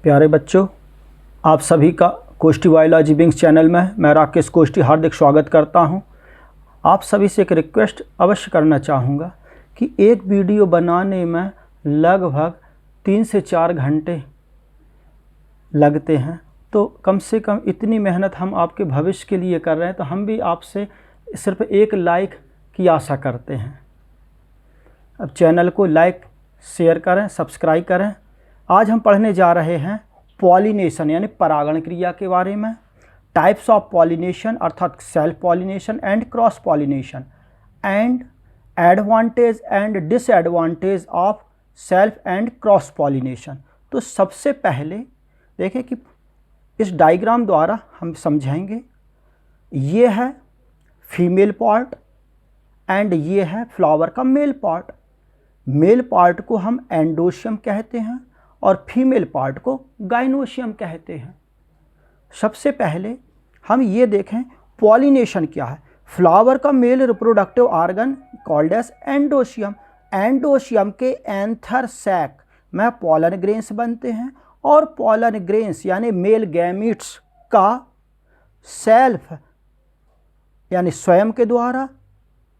प्यारे बच्चों, आप सभी का कोष्टी बायोलॉजी विंग्स चैनल में मैं राकेश कोष्टी हार्दिक स्वागत करता हूं। आप सभी से एक रिक्वेस्ट अवश्य करना चाहूँगा कि एक वीडियो बनाने में लगभग 3 से 4 घंटे लगते हैं, तो कम से कम इतनी मेहनत हम आपके भविष्य के लिए कर रहे हैं, तो हम भी आपसे सिर्फ एक लाइक की आशा करते हैं। अब चैनल को लाइक शेयर करें, सब्सक्राइब करें। आज हम पढ़ने जा रहे हैं पॉलिनेशन यानी परागण क्रिया के बारे में। टाइप्स ऑफ पॉलिनेशन अर्थात self pollination and cross pollination and advantage and disadvantage of self and cross pollination. तो सबसे पहले देखें कि इस डायग्राम द्वारा हम समझेंगे, ये है फीमेल पार्ट एंड ये है फ्लावर का मेल पार्ट। मेल पार्ट को हम एंडोशियम कहते हैं और फीमेल पार्ट को गाइनोशियम कहते हैं। सबसे पहले हम ये देखें पॉलिनेशन क्या है। फ्लावर का male reproductive organ called as androecium. Androecium के एंथर सैक में पॉलन ग्रेन्स बनते हैं और पॉलन ग्रेन्स यानी मेल गैमीट्स का सेल्फ यानी स्वयं के द्वारा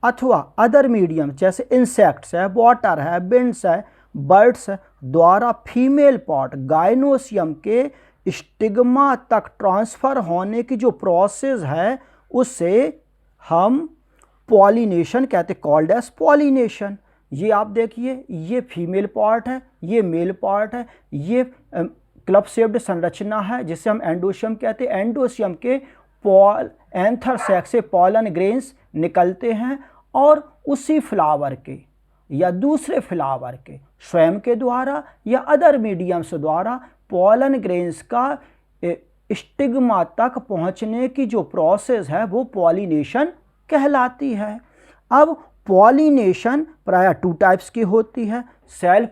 अथवा अदर मीडियम जैसे इंसेक्ट्स है, वाटर है, बिंड्स है, बर्ड्स द्वारा फीमेल पार्ट गाइनोशियम के स्टिग्मा तक ट्रांसफ़र होने की जो प्रोसेस है उसे हम पॉलिनेशन कहते हैं, कॉल्ड एज पॉलिनेशन। ये आप देखिए, ये फीमेल पार्ट है, ये मेल पार्ट है, ये क्लब शेप्ड संरचना है जिसे हम एंडोशियम कहते हैं। एंडोशियम के एंथर सैक से पॉलन ग्रेन्स निकलते हैं और उसी फ्लावर के या दूसरे फ्लावर के स्वयं के द्वारा या अदर मीडियम्स द्वारा पॉलन ग्रेन्स का स्टिग्मा तक पहुंचने की जो प्रोसेस है वो पॉलिनेशन कहलाती है। अब पॉलिनेशन प्रायः 2 टाइप्स की होती है। सेल्फ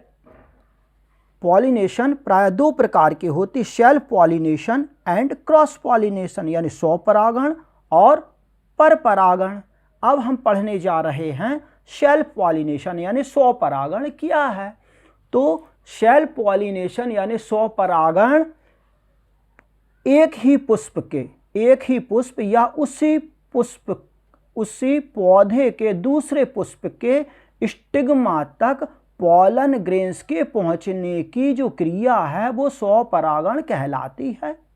पॉलिनेशन प्रायः 2 प्रकार की होती है, self pollination and cross pollination यानी स्वपरागण और परपरागण। अब हम पढ़ने जा रहे हैं सेल्फ पॉलिनेशन यानी स्वपरागण क्या है। तो सेल्फ पॉलिनेशन यानी स्वपरागण एक ही पुष्प या उसी पौधे के दूसरे पुष्प के स्टिग्मा तक पॉलन ग्रेन्स के पहुंचने की जो क्रिया है वो स्वपरागण कहलाती है।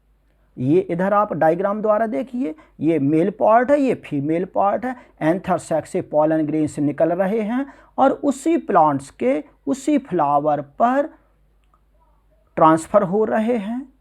ये इधर आप डायग्राम द्वारा देखिए, ये मेल पार्ट है, ये फीमेल पार्ट है। एंथर सैक से पॉलन ग्रेन्स निकल रहे हैं और उसी प्लांट्स के उसी फ्लावर पर ट्रांसफ़र हो रहे हैं,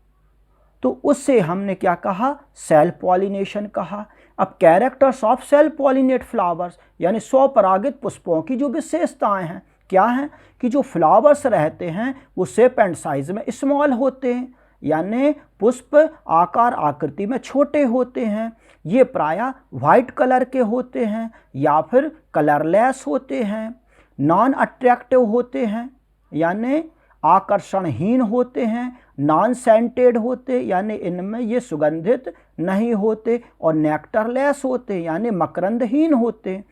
तो उससे हमने क्या कहा, सेल्फ पॉलिनेशन कहा। अब characters of self pollinate flowers यानी स्वपरागित पुष्पों की जो विशेषताएं हैं क्या हैं कि जो फ्लावर्स रहते हैं वो शेप एंड साइज में स्मॉल होते हैं यानी पुष्प आकार आकृति में छोटे होते हैं। ये प्रायः वाइट कलर के होते हैं या फिर कलरलेस होते हैं। नॉन अट्रैक्टिव होते हैं यानी आकर्षणहीन होते हैं। नॉन सेंटेड होते यानी इनमें ये सुगंधित नहीं होते और नेक्टरलेस होते यानी मकरंदहीन होते।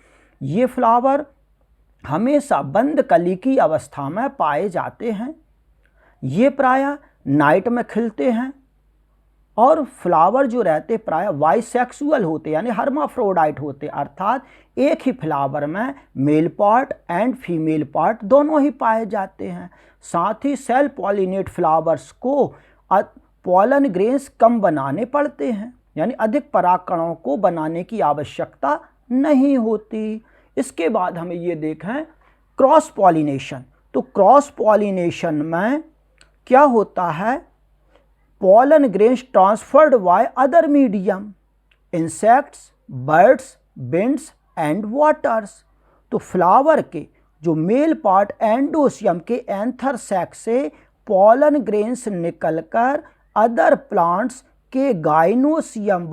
ये फ्लावर हमेशा बंद कली की अवस्था में पाए जाते हैं। ये प्रायः नाइट में खिलते हैं और फ्लावर जो रहते प्रायः बाइसेक्सुअल होते यानी हर्माफ्रोडाइट होते, अर्थात एक ही फ्लावर में male part and female part दोनों ही पाए जाते हैं। साथ ही सेल्फ पॉलिनेट फ्लावर्स को पॉलन ग्रेन्स कम बनाने पड़ते हैं यानी अधिक परागकणों को बनाने की आवश्यकता नहीं होती। इसके बाद हमें ये देखें क्रॉस पॉलिनेशन। तो क्रॉस पॉलिनेशन में क्या होता है, pollen grains transferred by other medium insects, birds, winds and waters. तो फ्लावर के जो मेल पार्ट एंडोशियम के एंथर सैक से पॉलन ग्रेन्स निकलकर अदर प्लांट्स के गाइनोशियम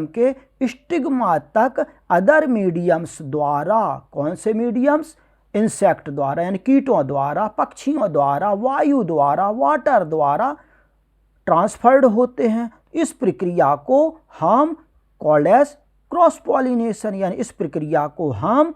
के स्टिग्मा तक अदर मीडियम्स द्वारा, कौन से मीडियम्स, इंसेक्ट द्वारा यानी कीटों द्वारा, पक्षियों द्वारा, वायु द्वारा, वाटर द्वारा ट्रांसफर्ड होते हैं। इस प्रक्रिया को हम कॉल्ड एज क्रॉस पॉलिनेशन यानी इस प्रक्रिया को हम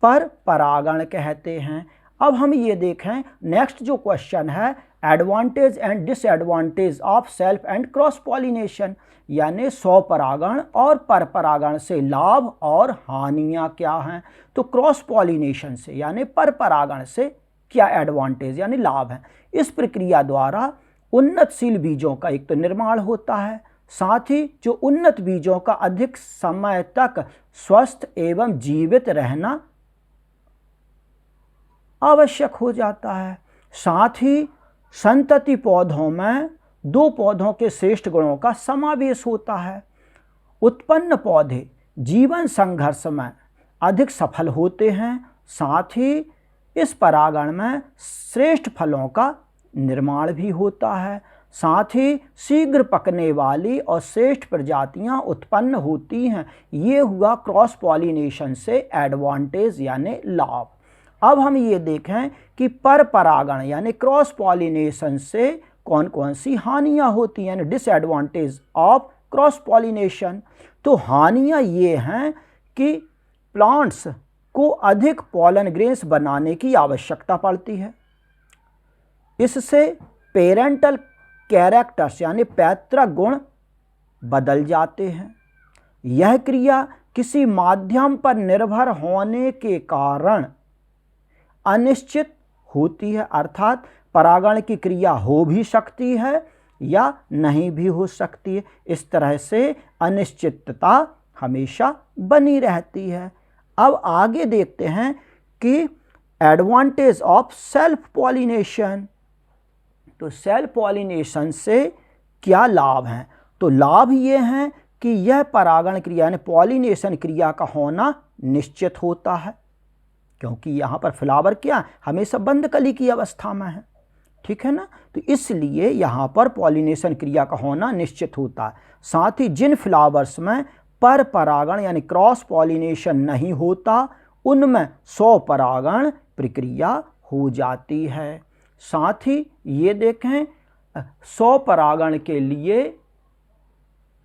पर परागण कहते हैं। अब हम ये देखें नेक्स्ट जो क्वेश्चन है advantage and disadvantage of self and cross pollination, यानी स्वपरागण और परपरागण से लाभ और हानियां क्या हैं। तो क्रॉस पॉलिनेशन से यानी परपरागण से क्या एडवांटेज यानी लाभ है। इस प्रक्रिया द्वारा उन्नतशील बीजों का एक तो निर्माण होता है, साथ ही जो उन्नत बीजों का अधिक समय तक स्वस्थ एवं जीवित रहना आवश्यक हो जाता है। साथ ही संतति पौधों में दो पौधों के श्रेष्ठ गुणों का समावेश होता है। उत्पन्न पौधे जीवन संघर्ष में अधिक सफल होते हैं, साथ ही इस परागण में श्रेष्ठ फलों का निर्माण भी होता है। साथ ही शीघ्र पकने वाली और श्रेष्ठ प्रजातियां उत्पन्न होती हैं। ये हुआ क्रॉस पॉलिनेशन से एडवांटेज यानी लाभ। अब हम ये देखें कि परपरागण यानी क्रॉस पॉलिनेशन से कौन कौन सी हानियां होती हैं, यानी डिसएडवांटेज ऑफ क्रॉस पॉलिनेशन। तो हानियां ये हैं कि प्लांट्स को अधिक पॉलन ग्रेन्स बनाने की आवश्यकता पड़ती है। इससे पेरेंटल कैरेक्टर्स यानी पैतृक गुण बदल जाते हैं। यह क्रिया किसी माध्यम पर निर्भर होने के कारण अनिश्चित होती है, अर्थात परागण की क्रिया हो भी सकती है या नहीं भी हो सकती है। इस तरह से अनिश्चितता हमेशा बनी रहती है। अब आगे देखते हैं कि एडवांटेज ऑफ सेल्फ पॉलिनेशन। तो सेल्फ पॉलिनेशन से क्या लाभ हैं। तो लाभ ये हैं कि यह परागण क्रिया यानी पॉलिनेशन क्रिया का होना निश्चित होता है, क्योंकि यहाँ पर फ्लावर क्या हमेशा बंद कली की अवस्था में है, ठीक है ना। तो इसलिए यहाँ पर पॉलिनेशन क्रिया का होना निश्चित होता है। साथ ही जिन फ्लावर्स में पर परागण यानी क्रॉस पॉलिनेशन नहीं होता उनमें स्वपरागण प्रक्रिया हो जाती है। साथ ही ये देखें स्वपरागण के लिए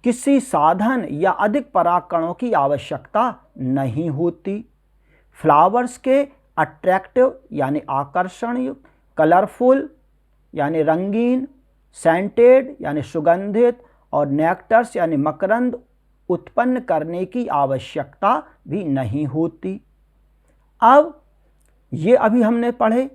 किसी साधन या अधिक परागकणों की आवश्यकता नहीं होती। फ्लावर्स के अट्रैक्टिव यानी आकर्षणयुक्त, कलरफुल यानी रंगीन, सेंटेड यानी सुगंधित और नेक्टर्स यानी मकरंद उत्पन्न करने की आवश्यकता भी नहीं होती। अब ये अभी हमने पढ़े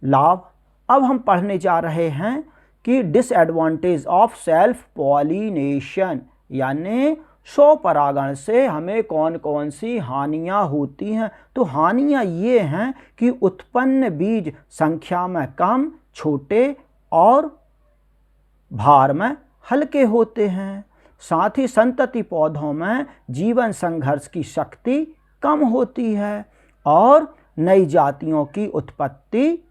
लाभ। अब हम पढ़ने जा रहे हैं कि डिसएडवांटेज ऑफ सेल्फ पॉलिनेशन यानी स्वपरागण से हमें कौन कौन सी हानियां होती हैं। तो हानियां ये हैं कि उत्पन्न बीज संख्या में कम, छोटे और भार में हल्के होते हैं। साथ ही संतति पौधों में जीवन संघर्ष की शक्ति कम होती है और नई जातियों की उत्पत्ति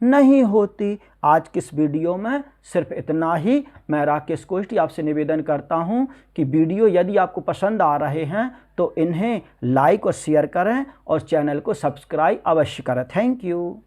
नहीं होती। आज की इस वीडियो में सिर्फ इतना ही। मैं राकेश कोष्टी आपसे निवेदन करता हूं कि वीडियो यदि आपको पसंद आ रहे हैं तो इन्हें लाइक और शेयर करें और चैनल को सब्सक्राइब अवश्य करें। Thank you.